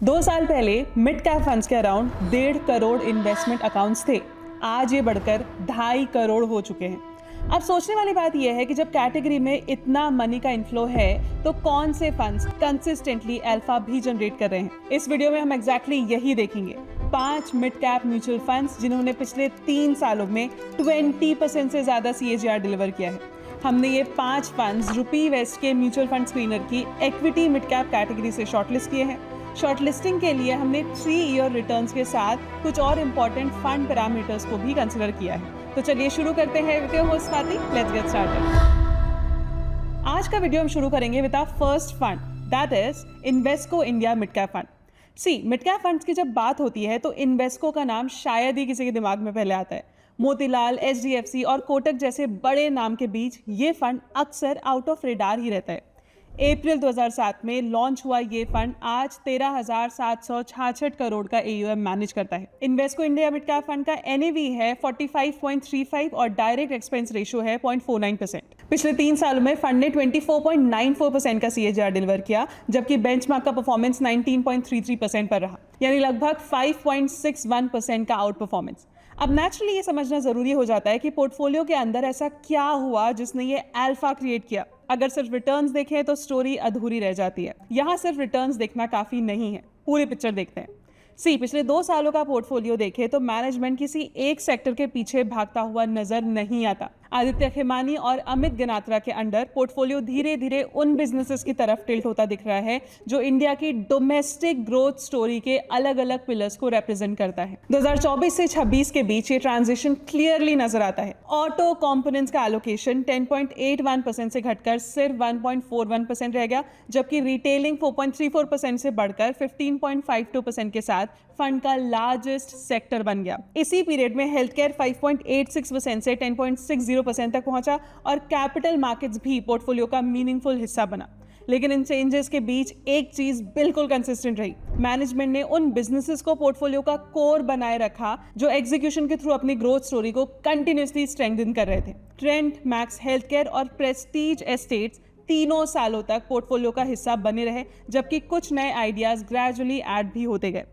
2 साल पहले mid cap funds के अराउंड 1.5 करोड़ इन्वेस्टमेंट अकाउंट्स थे। आज ये बढ़कर 2.5 करोड़ हो चुके हैं। अब सोचने वाली बात यह है कि जब कैटेगरी में इतना मनी का इन्फ्लो है तो कौन से फंड्स कंसिस्टेंटली अल्फा भी जनरेट कर रहे हैं। इस वीडियो में हम एग्जैक्टली यही देखेंगे। 5 मिड कैप म्यूचुअल फंड्स जिन्होंने पिछले 3 सालों में 20% से ज्यादा CAGR डिलीवर किया है। हमने ये 5 फंड्स रुपी वेस्ट के म्यूचुअल फंड स्क्रीनर की इक्विटी मिड कैप कैटेगरी से शॉर्टलिस्ट किए हैं। शॉर्टलिस्टिंग के लिए हमने 3 ईयर रिटर्न्स के साथ कुछ और इम्पोर्टेंट फंड पैरामीटर्स को भी कंसिडर किया है। तो चलिए शुरू करते हैं with your host Swati. Let's get started. आज का वीडियो हम शुरू करेंगे with our first fund, that is Invesco India mid cap fund. Mid cap funds की जब बात होती है तो इन्वेस्को का नाम शायद ही किसी के दिमाग में पहले आता है। मोतीलाल, HDFC और कोटक जैसे बड़े नाम के बीच ये फंड अक्सर आउट ऑफ रेडार ही रहता है। अप्रैल 2007 में लॉन्च हुआ ये फंड आज 13,766 करोड़ का AUM मैनेज करता है। Invesco India mid cap fund का NAV है 45.35 और डायरेक्ट एक्सपेंस रेशियो है 0.49%। पिछले 3 सालों में फंड ने 24.94% का CAGR डिलीवर किया, जबकि बेंचमार्क का परफॉर्मेंस 19.33% पर रहा, यानी लगभग 5.61% का आउट परफॉर्मेंस। अब नेचुरली ये समझना जरूरी हो जाता है कि पोर्टफोलियो के अंदर ऐसा क्या हुआ जिसने ये अल्फा क्रिएट किया। अगर सिर्फ रिटर्न्स देखें तो स्टोरी अधूरी रह जाती है। यहाँ सिर्फ रिटर्न्स देखना काफी नहीं है, पूरी पिक्चर देखते हैं। पिछले 2 सालों का पोर्टफोलियो देखें तो मैनेजमेंट किसी एक सेक्टर के पीछे भागता हुआ नजर नहीं आता। आदित्य खेमानी और अमित गनात्रा के अंडर पोर्टफोलियो धीरे धीरे उन बिजनेसेस की तरफ टिल्ट होता दिख रहा है जो इंडिया की डोमेस्टिक ग्रोथ स्टोरी के अलग अलग पिलर्स को रिप्रेजेंट करता है। 2024 से 26 के बीच ये ट्रांजिशन क्लियरली नजर आता है। ऑटो कंपोनेंट्स का एलोकेशन 10.81% से घटकर सिर्फ 1.41% रह गया, जबकि रिटेलिंग 4.34% से बढ़कर 15.52% के साथ फंड का लार्जेस्ट सेक्टर बन गया। इसी पीरियड में हेल्थ केयर 5.86% से 10.60% तक पहुंचा और कैपिटल मार्केट्स भी पोर्टफोलियो का मीनिंगफुल हिस्सा बना। लेकिन इन चेंजेस के बीच एक चीज बिल्कुल कंसिस्टेंट रही। मैनेजमेंट ने उन बिजनेसेस को पोर्टफोलियो का कोर बनाए रखा जो एग्जीक्यूशन के थ्रू अपनी ग्रोथ स्टोरी को कंटिन्यूसली स्ट्रेंथन कर रहे थे। ट्रेंट, मैक्स हेल्थ केयर और प्रेस्टीज एस्टेट्स तीनों सालों तक पोर्टफोलियो का हिस्सा बने रहे, जबकि कुछ नए आइडियाज ग्रेजुअली ऐड भी होते गए।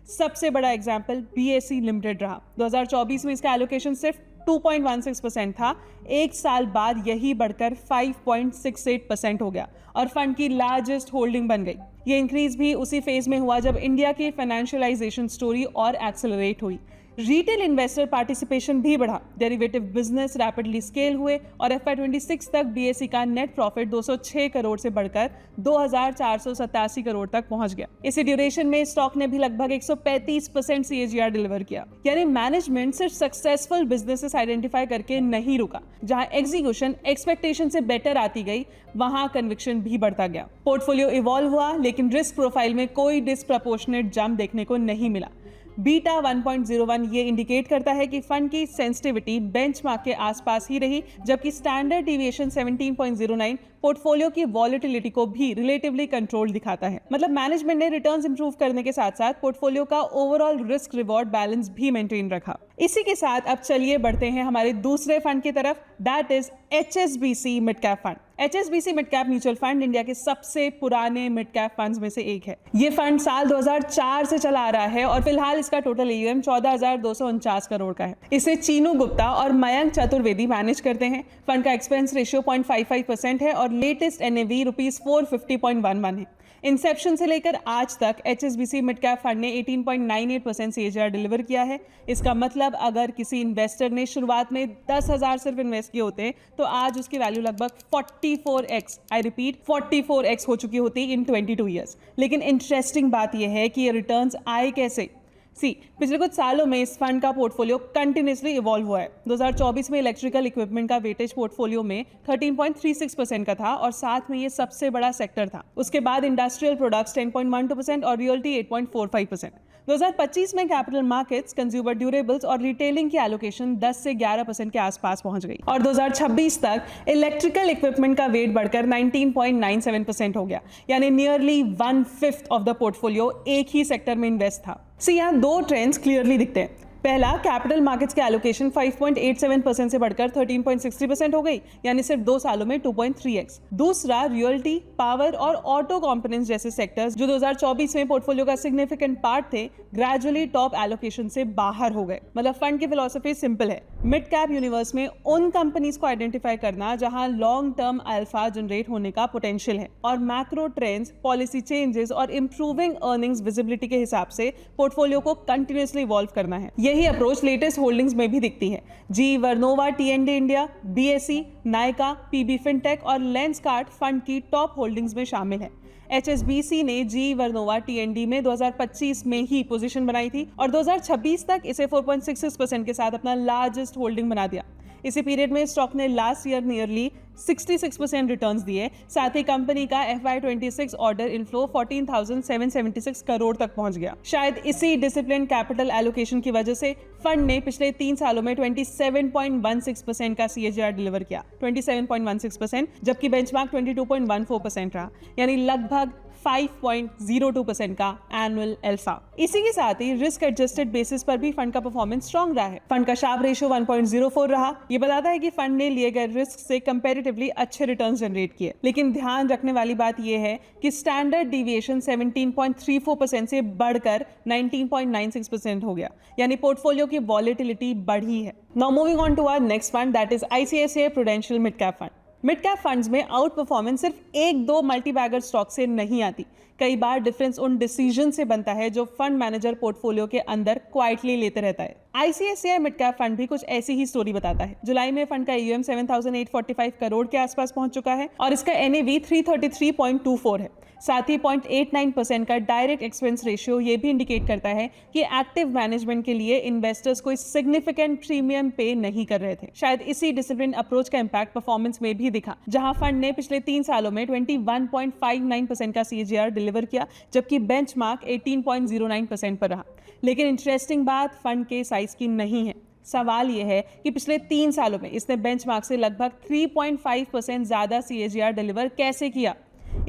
सबसे बड़ा एग्जाम्पल BSE लिमिटेड रहा। 2024 में इसका एलोकेशन सिर्फ 2.16% था। 1 साल बाद यही बढ़कर 5.68% हो गया और फंड की लार्जेस्ट होल्डिंग बन गई। ये इंक्रीज भी उसी फेज में हुआ जब इंडिया की फाइनेंशियलाइजेशन स्टोरी और एक्सेलरेट हुई। रिटेल इन्वेस्टर पार्टिसिपेशन भी बढ़ा, डेरिवेटिव बिजनेस रैपिडली स्केल हुए और FY26 तक BSE का नेट प्रॉफिट 206 करोड़ से बढ़कर 2,487 करोड़ तक पहुंच गया। इसी ड्यूरेशन में स्टॉक ने भी लगभग 135% CAGR डिलीवर किया। यानी मैनेजमेंट सिर्फ सक्सेसफुल बिजनेसेस आइडेंटिफाई करके नहीं रुका, जहां एग्जीक्यूशन एक्सपेक्टेशन से बेटर आती गई वहां कन्विक्शन भी बढ़ता गया। पोर्टफोलियो इवॉल्व हुआ, लेकिन रिस्क प्रोफाइल में कोई डिसप्रपोर्शनेट जंप देखने को नहीं मिला। बीटा 1.01 ये इंडिकेट करता है कि फंड की सेंसिटिविटी बेंचमार्क के आसपास ही रही, जबकि स्टैंडर्ड डिविएशन 17.09 पोर्टफोलियो की वॉलेटिलिटी को भी रिलेटिवली कंट्रोल दिखाता है। मतलब मैनेजमेंट ने रिटर्न्स इंप्रूव करने के साथ साथ पोर्टफोलियो का ओवरऑल रिस्क रिवॉर्ड बैलेंस भी मेंटेन रखा। इसी के साथ अब चलिए बढ़ते हैं हमारे दूसरे फंड की तरफ, that is HSBC mid cap fund. HSBC mid cap mutual fund India के सबसे पुराने मिड कैप फंड्स में से एक है। ये फंड साल 2004 से चला आ रहा है और फिलहाल इसका टोटल AUM 14,249 करोड़ का है। इसे चीनू गुप्ता और मयंक चतुर्वेदी मैनेज करते हैं। फंड का एक्सपेंस रेशियो 0.55% है और लेटेस्ट NAV ₹450.11 है। इंसेप्शन से लेकर आज तक HSBC मिड कैप फंड ने 18.98% CAGR डिलीवर किया है। इसका मतलब अगर किसी इन्वेस्टर ने शुरुआत में 10,000 सिर्फ इन्वेस्ट किए होते तो आज उसकी वैल्यू लगभग 44x, आई रिपीट 44x हो चुकी होती इन 22 ईयर्स। लेकिन इंटरेस्टिंग बात यह है कि ये रिटर्न्स आए कैसे। पिछले कुछ सालों में इस फंड का पोर्टफोलियो कंटिन्यूसली इवॉल्व हुआ है। 2024 में इलेक्ट्रिकल इक्विपमेंट का वेटेज पोर्टफोलियो में 13.36% का था और साथ में ये सबसे बड़ा सेक्टर था। उसके बाद इंडस्ट्रियल प्रोडक्ट्स 10.12% और रियल्टी 8.45%। 2025 में कैपिटल मार्केट्स, कंज्यूमर ड्यूरेबल्स और रिटेलिंग की एलोकेशन 10 से 11% के आसपास पहुंच गई और 2026 तक इलेक्ट्रिकल इक्विपमेंट का वेट बढ़कर 19.97% हो गया, यानी नियरली 1/5 ऑफ द पोर्टफोलियो एक ही सेक्टर में इन्वेस्ट था। यहाँ 2 ट्रेंड्स क्लियरली दिखते हैं। पहला, कैपिटल मार्केट्स के एलोकेशन 5.87% से बढ़कर 13.60% हो गई, यानी सिर्फ 2 सालों में 2.3x। दूसरा, रियल्टी, पावर और ऑटो कंपोनेंट्स जैसे सेक्टर्स जो 2024 में पोर्टफोलियो का सिग्निफिकेंट पार्ट थे, ग्रेजुअली टॉप एलोकेशन से बाहर हो गए। मतलब फंड की फिलॉसफी सिंपल है, मिड कैप यूनिवर्स में उन कंपनीज को आइडेंटिफाई करना जहां लॉन्ग टर्म अल्फा जनरेट होने का पोटेंशियल है और मैक्रो ट्रेंड्स, पॉलिसी चेंजेस और इंप्रूविंग अर्निंग्स विजिबिलिटी के हिसाब से पोर्टफोलियो को कंटिन्यूअसली इवॉल्व करना है। यही अप्रोच लेटेस्ट होल्डिंग्स में भी दिखती है। जी Vernova T&D India, BSE, Nykaa, PB fintech और लेंसकार्ट फंड की टॉप होल्डिंग्स में शामिल है। HSBC ने जी वर्नोवा T&D में 2025 में ही पोजीशन बनाई थी और 2026 तक इसे 4.66% के साथ अपना लार्जेस्ट होल्डिंग बना दिया। इसी पीरियड में स्टॉक ने लास्ट ईयर नियरली 66% रिटर्न्स दिए। साथ ही कंपनी का FY26 ऑर्डर इनफ्लो 14,776 करोड़ तक पहुंच गया। शायद इसी डिसिप्लिन कैपिटल एलोकेशन की वजह से फंड ने पिछले 3 सालों में 27.16% का CAGR डिलीवर किया, 27.16%, जबकि बेंचमार्क 22.14% रहा, यानी लगभग 5.02% का एनुअल अल्फा। इसी के साथ ही रिस्क एडजस्टेड बेसिस पर भी फंड का परफॉर्मेंस स्ट्रॉन्ग रहा है। फंड का शार्प रेशियो 1.04 रहा। ये बताता है कि फंड ने लिए गए रिस्क से कंपैरेटिवली अच्छे रिटर्न्स जनरेट किए। लेकिन ध्यान रखने वाली बात यह है कि स्टैंडर्ड डिविएशन 17.34% से बढ़कर 19.96% हो गया, यानी पोर्टफोलियो की वॉलेटिलिटी बढ़ी है। Now moving on to our next fund, that is ICICI Prudential mid cap fund. Mid cap funds में आउट परफॉर्मेंस सिर्फ 1-2 मल्टी बैगर स्टॉक से नहीं आती। कई बार डिफरेंस उन डिसीजन से बनता है जो फंड मैनेजर पोर्टफोलियो के अंदर क्वाइटली लेते रहता है। ICICI मिड कैप फंड भी कुछ ऐसी ही स्टोरी बताता है। जुलाई में फंड का AUM 7,845 करोड़ के आसपास पहुंच चुका है और इसका NAV 333.24 है। साथ ही 0.89% का डायरेक्ट एक्सपेंस रेशियो ये भी इंडिकेट करता है कि एक्टिव मैनेजमेंट के लिए इन्वेस्टर्स कोई सिग्निफिकेंट प्रीमियम पे नहीं कर रहे थे। शायद इसी डिसिप्लिन अप्रोच का इंपैक्ट परफॉर्मेंस में भी दिखा, जहां फंड ने पिछले 3 सालों में 21.59% का CAGR डिलीवर किया, जबकि बेंचमार्क 18.09% पर रहा। लेकिन इंटरेस्टिंग बात फंड के साइज की नहीं है। सवाल यह है कि पिछले 3 सालों में इसने बेंचमार्क से लगभग 3.5% ज्यादा CAGR डिलीवर कैसे किया।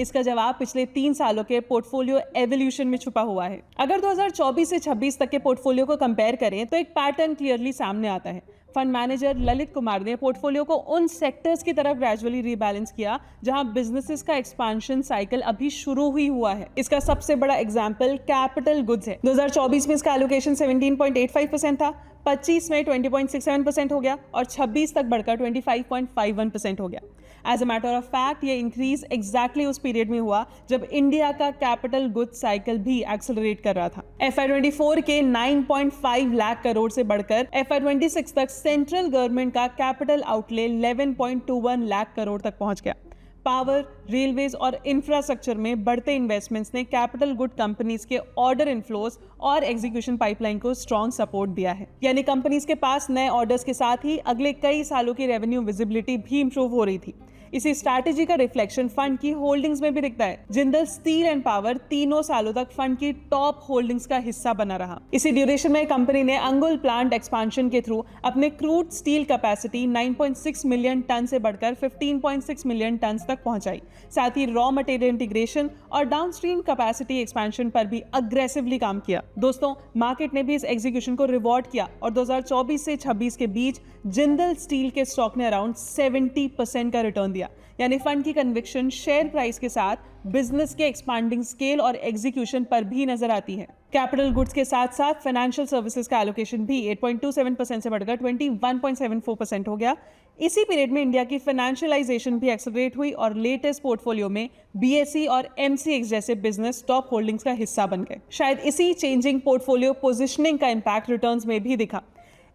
इसका जवाब पिछले 3 सालों के पोर्टफोलियो एवोल्यूशन में छुपा हुआ है। अगर 2024 से 26 तक के पोर्टफोलियो को कंपेयर करें तो एक पैटर्न क्लियरली सामने आता है। फंड मैनेजर ललित कुमार ने पोर्टफोलियो को उन सेक्टर्स की तरफ ग्रेजुअली रीबैलेंस किया जहां बिजनेसेस का एक्सपेंशन साइकिल अभी शुरू ही हुआ है। इसका सबसे बड़ा एग्जांपल कैपिटल गुड्स है। 2024 में इसका एलोकेशन 17.85% था, 25 में 20.67% हो गया और 26 तक बढ़कर 25.51% हो गया। As a matter of fact ये इंक्रीज एग्जैक्टली उस पीरियड में हुआ जब इंडिया का कैपिटल गुड्स साइकिल भी एक्सेलरेट कर रहा था। FY24 के 9.5 लाख करोड़ से बढ़कर FY26 तक सेंट्रल गवर्नमेंट का कैपिटल आउटले 11.21 लाख करोड़ तक पहुंच गया। पावर, रेलवेज और इंफ्रास्ट्रक्चर में बढ़ते इन्वेस्टमेंट्स ने कैपिटल गुड कंपनीज के ऑर्डर इनफ्लोज और एग्जीक्यूशन पाइपलाइन को स्ट्रॉन्ग सपोर्ट दिया है। यानी कंपनीज के पास नए ऑर्डर्स के साथ ही अगले कई सालों की रेवेन्यू विजिबिलिटी भी इंप्रूव हो रही थी। इसी स्ट्रैटेजी का रिफ्लेक्शन फंड की होल्डिंग्स में भी दिखता है। जिंदल स्टील एंड पावर तीनों सालों तक फंड की टॉप होल्डिंग्स का हिस्सा बना रहा। इसी ड्यूरेशन में कंपनी ने अंगुल प्लांट एक्सपेंशन के थ्रू अपने crude steel capacity 9.6 million ton से बढ़कर 15.6 मिलियन टन तक पहुंचाई। साथ ही रॉ मटेरियल इंटीग्रेशन और डाउनस्ट्रीम कैपेसिटी एक्सपेंशन पर भी अग्रेसिवली काम किया। दोस्तों, मार्केट ने भी इस एग्जीक्यूशन को रिवॉर्ड किया और 2024 से 26 के बीच जिंदल स्टील के स्टॉक ने अराउंड 70% का रिटर्न दिया। यानी फंड की कन्विक्शन शेयर प्राइस के साथ बिजनेस के एक्सपांडिंग स्केल और एग्जीक्यूशन पर भी नजर आती है। कैपिटल गुड्स के साथ साथ फाइनेंशियल सर्विसेज का एलोकेशन भी 8.27% से बढ़कर 21.74% हो गया। इसी पीरियड में इंडिया की फाइनेंशियलाइजेशन भी एक्सेलरेट हुई और लेटेस्ट पोर्टफोलियो में BSE और MCX जैसे बिजनेस टॉप होल्डिंग्स का हिस्सा बन गए। शायद इसी चेंजिंग पोर्टफोलियो पोजिशनिंग का इंपैक्ट रिटर्न्स में भी दिखा।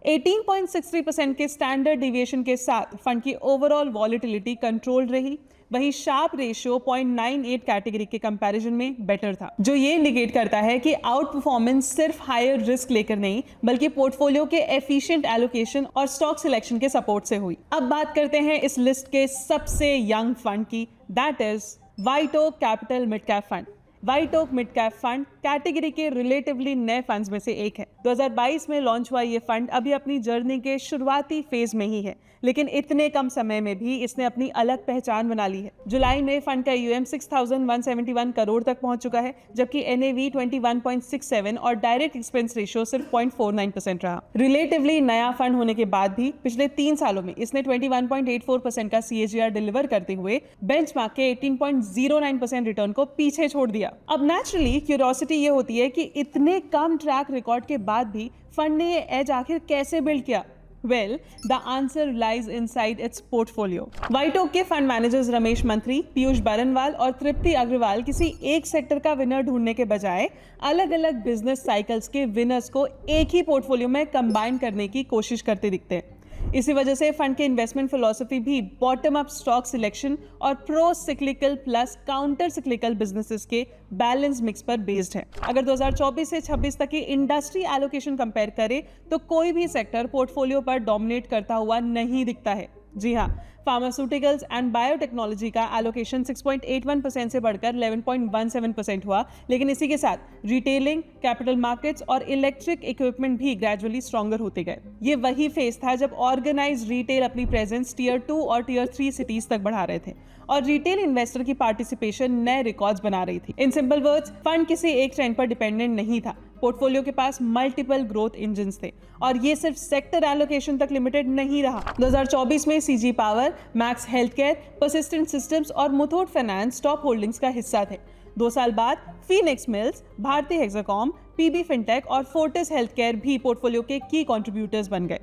18.63% के स्टैंडर्ड डिविएशन के साथ फंड की ओवरऑल वॉलेटिलिटी कंट्रोल रही। वहीं शार्प रेशियो 0.98 कैटेगरी के कंपैरिजन में बेटर था, जो ये इंडिकेट करता है कि आउट परफॉर्मेंस सिर्फ हायर रिस्क लेकर नहीं बल्कि पोर्टफोलियो के एफिशिएंट एलोकेशन और स्टॉक सिलेक्शन के सपोर्ट से हुई। अब बात करते हैं इस लिस्ट के सबसे यंग फंड की, that is White Oak Capital mid cap fund. White Oak mid cap fund category के रिलेटिवली नए फंड्स में से एक है। 2022 में लॉन्च हुआ ये फंड अभी अपनी जर्नी के शुरुआती फेज में ही है, लेकिन इतने कम समय में भी इसने अपनी अलग पहचान बना ली है। जुलाई में फंड का AUM 6,171 करोड़ तक पहुंच चुका है, जबकि NAV 21.67 और डायरेक्ट एक्सपेंस रेशियो सिर्फ 0.49% रहा। रिलेटिवली नया फंड होने के बाद भी पिछले 3 सालों में इसने 21.84% का CAGR डिलीवर करते हुए बेंचमार्क के 18.09% रिटर्न को पीछे छोड़ दिया। अब नेचुरली क्यूरियोसिटी ये होती है कि इतने कम ट्रैक रिकॉर्ड के बाद भी फंड ने ये एज आखिर कैसे बिल्ड किया? Well, the answer lies inside its portfolio. White Oak के फंड मैनेजर्स रमेश मंत्री, पीयूष बरनवाल और तृप्ति अग्रवाल किसी एक सेक्टर का विनर ढूंढने के बजाय अलग अलग बिजनेस साइकिल्स के विनर्स को एक ही पोर्टफोलियो में कंबाइन करने की कोशिश करते दिखते हैं। इसी वजह से फंड के इन्वेस्टमेंट फिलॉसफी भी बॉटम अप स्टॉक सिलेक्शन और pro cyclical plus counter cyclical businesses के बैलेंस मिक्स पर बेस्ड है। अगर 2024 से 26 तक की इंडस्ट्री एलोकेशन कंपेयर करें तो कोई भी सेक्टर पोर्टफोलियो पर डोमिनेट करता हुआ नहीं दिखता है। जी हाँ, फार्मास्यूटिकल्स एंड बायोटेक्नोलॉजी का एलोकेशन 6.81% से बढ़कर 11.17% हुआ, लेकिन इसी के साथ रिटेलिंग, कैपिटल मार्केट्स और इलेक्ट्रिक इक्विपमेंट भी ग्रेजुअली स्ट्रॉन्गर होते गए। ये वही फेज था जब ऑर्गेनाइज्ड रिटेल अपनी प्रेजेंस टियर 2 और टियर 3 सिटीज तक बढ़ा रहे थे और रिटेल इन्वेस्टर की पार्टिसिपेशन नए रिकॉर्ड्स बना रही थी। इन सिंपल वर्ड्स, फंड किसी एक ट्रेंड पर डिपेंडेंट नहीं था। पोर्टफोलियो के पास मल्टीपल ग्रोथ इंजन्स थे और ये सिर्फ सेक्टर एलोकेशन तक लिमिटेड नहीं रहा। 2024 में CG power, max healthcare, persistent systems और मुथूट फाइनेंस टॉप होल्डिंग्स का हिस्सा थे। 2 साल बाद Phoenix Mills, Bharti Hexacom, PB fintech और फोर्टिस हेल्थकेयर भी पोर्टफोलियो के की कंट्रीब्यूटर्स बन गए।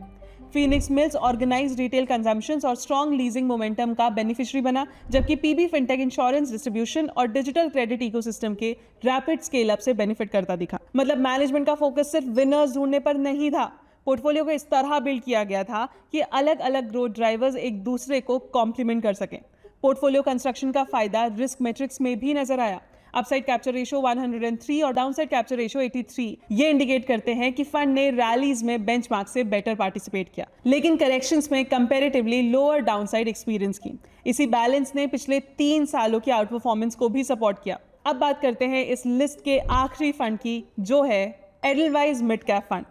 Phoenix Mills organised retail consumptions और स्ट्रॉन्ग लीजिंग मोमेंटम का बेनिफिशियरी बना, जबकि PB फिनटेक इंश्योरेंस डिस्ट्रीब्यूशन और डिजिटल क्रेडिट इकोसिस्टम के रैपिड स्केल अप से बेनिफिट करता दिखा। मतलब मैनेजमेंट का फोकस सिर्फ विनर्स ढूंढने पर नहीं था, पोर्टफोलियो को इस तरह बिल्ड किया गया था कि अलग अलग ग्रोथ ड्राइवर्स एक दूसरे को कॉम्प्लीमेंट कर सकें। पोर्टफोलियो कंस्ट्रक्शन का फायदा रिस्क मैट्रिक्स में भी नजर आया। अपसाइड कैप्चर रेशियो 103 और डाउनसाइड कैप्चर रेशियो 83 ये इंडिकेट करते हैं कि फंड ने रैलीज में बेंचमार्क से बेटर पार्टिसिपेट किया, लेकिन करेक्शंस में कंपैरेटिवली लोअर डाउनसाइड एक्सपीरियंस की। इसी बैलेंस ने पिछले 3 सालों की आउट परफॉर्मेंस को भी सपोर्ट किया। अब बात करते हैं इस लिस्ट के आखिरी फंड की, जो है Edelweiss mid cap fund.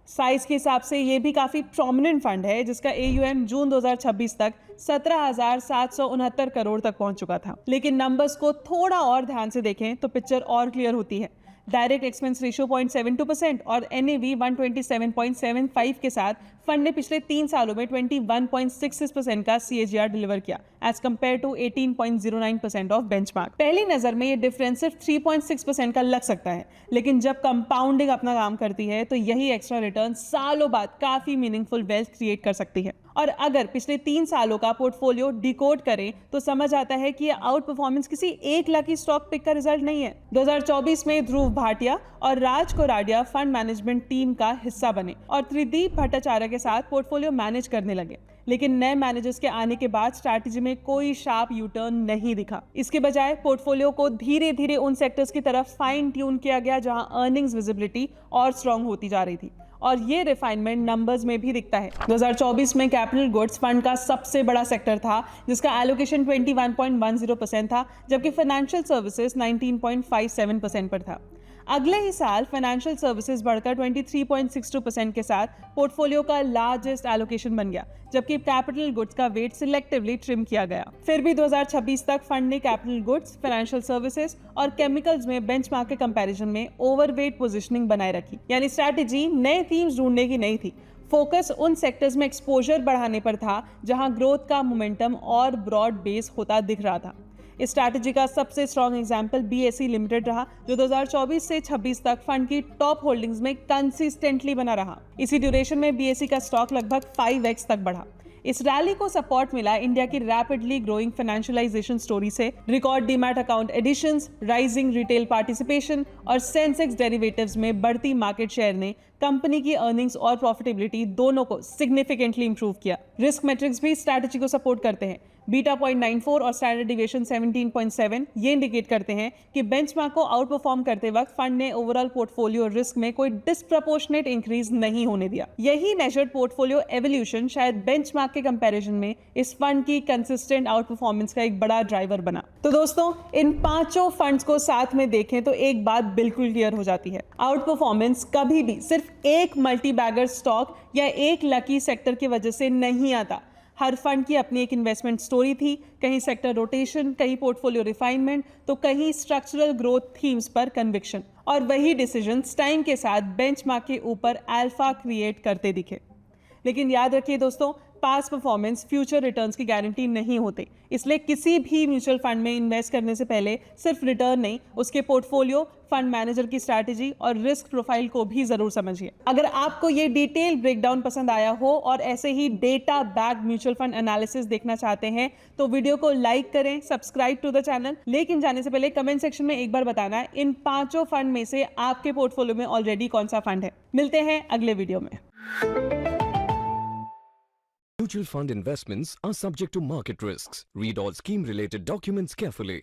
Size के हिसाब से ये भी काफी प्रोमिनेंट फंड है, जिसका AUM जून 2026 तक 17,769 करोड़ तक पहुंच चुका था। लेकिन नंबर्स को थोड़ा और ध्यान से देखें तो पिक्चर और क्लियर होती है। डायरेक्ट एक्सपेंस रेशियो 0.72% और NAV 127.75 के साथ फंड ने पिछले 3 सालों में 21.66% का CAGR डिलीवर किया as compare to 18.09% of benchmark. पहली नजर में ये डिफरेंस सिर्फ 3.6% का लग सकता है, लेकिन जब कंपाउंडिंग अपना काम करती है तो यही एक्स्ट्रा रिटर्न सालों बाद काफी मीनिंगफुल वेल्थ क्रिएट कर सकती है। और अगर पिछले 3 सालों का पोर्टफोलियो डिकोड करें तो समझ आता है कि ये आउट परफॉर्मेंस किसी एक लकी स्टॉक पिक का रिजल्ट नहीं है। 2024 में ध्रुव भाटिया और राज कोराडिया फंड मैनेजमेंट टीम का हिस्सा बने और त्रिदीप भट्टाचार्य के साथ पोर्टफोलियो मैनेज करने लगे, लेकिन नए मैनेजर्स के आने के बाद स्ट्रैटेजी में कोई शार्प यू टर्न नहीं दिखा। इसके बजाय पोर्टफोलियो को धीरे धीरे उन सेक्टर्स की तरफ फाइन ट्यून किया गया जहां अर्निंग्स विजिबिलिटी और स्ट्रांग होती जा रही थी, और ये रिफाइनमेंट नंबर्स में भी दिखता है। 2024 में कैपिटल गुड्स फंड का सबसे बड़ा सेक्टर था, जिसका एलोकेशन 21.10% था, जबकि फाइनेंशियल सर्विसेज 19.57% पर था। अगले ही साल फाइनेंशियल सर्विसेज बढ़कर 23.62% के साथ पोर्टफोलियो का लार्जेस्ट एलोकेशन बन गया, जबकि कैपिटल गुड्स का वेट सिलेक्टिवली ट्रिम किया गया। फिर भी 2026 तक फंड ने कैपिटल गुड्स, फाइनेंशियल सर्विसेज और केमिकल्स में बेंचमार्क के कंपैरिजन में ओवरवेट पोजीशनिंग बनाए रखी। यानी स्ट्रैटेजी नए थीम्स ढूंढने की नहीं थी, फोकस उन सेक्टर्स में एक्सपोजर बढ़ाने पर था जहां ग्रोथ का मोमेंटम और ब्रॉड बेस होता दिख रहा था। इस स्ट्रैटेजी का सबसे स्ट्रॉन्ग एग्जांपल BSE लिमिटेड रहा, जो 2024 से 26 तक फंड की टॉप होल्डिंग्स में कंसिस्टेंटली बना रहा। इसी ड्यूरेशन में BSE का स्टॉक लगभग 5x तक बढ़ा। इस रैली को सपोर्ट मिला इंडिया की रैपिडली ग्रोइंग फाइनेंशियलाइजेशन स्टोरी से। Record demat account additions, rising retail participation और सेंसेक्स डेरिवेटिव्स में बढ़ती मार्केट शेयर ने कंपनी की अर्निंग्स और प्रॉफिटेबिलिटी दोनों को सिग्निफिकेंटली इंप्रूव किया। रिस्क मैट्रिक्स भी स्ट्रैटेजी को सपोर्ट करते हैं। बीटा 0.94 और स्टैंडर्ड डिविएशन 17.7 ये इंडिकेट करते हैं कि बेंचमार्क को आउट परफॉर्म करते वक्त फंड ने ओवरऑल पोर्टफोलियो रिस्क में कोई डिस्प्रपोर्शनेट इंक्रीज नहीं होने दिया। यही मेजर्ड पोर्टफोलियो एवोल्यूशन शायद बेंचमार्क के कंपैरिजन में इस फंड की कंसिस्टेंट आउट परफॉर्मेंस का एक बड़ा ड्राइवर बना। तो दोस्तों, इन पांचों फंड्स को साथ में देखें तो एक बात बिल्कुल क्लियर हो जाती है, आउट परफॉर्मेंस कभी भी सिर्फ एक मल्टी बैगर स्टॉक या एक लकी सेक्टर की वजह से नहीं आता। हर फंड की अपनी एक इन्वेस्टमेंट स्टोरी थी, कहीं सेक्टर रोटेशन, कहीं पोर्टफोलियो रिफाइनमेंट, तो कहीं स्ट्रक्चरल ग्रोथ थीम्स पर कन्विक्शन, और वही डिसीजंस टाइम के साथ बेंचमार्क के ऊपर अल्फा क्रिएट करते दिखे। लेकिन याद रखिए दोस्तों, पास्ट परफॉर्मेंस फ्यूचर रिटर्न्स की गारंटी नहीं होते, इसलिए किसी भी म्यूचुअल फंड में इन्वेस्ट करने से पहले सिर्फ रिटर्न नहीं, उसके पोर्टफोलियो, फंड मैनेजर की स्ट्रैटेजी और रिस्क प्रोफाइल को भी जरूर समझिए। अगर आपको ये डिटेल ब्रेकडाउन पसंद आया हो और ऐसे ही data backed mutual fund analysis देखना चाहते हैं तो वीडियो को लाइक करें, सब्सक्राइब टू द चैनल। लेकिन जाने से पहले कमेंट सेक्शन में एक बार बताना है इन पांचों फंड में से आपके पोर्टफोलियो में ऑलरेडी कौन सा फंड है। मिलते हैं अगले वीडियो में। Mutual fund investments are subject to market risks. Read all scheme-related documents carefully.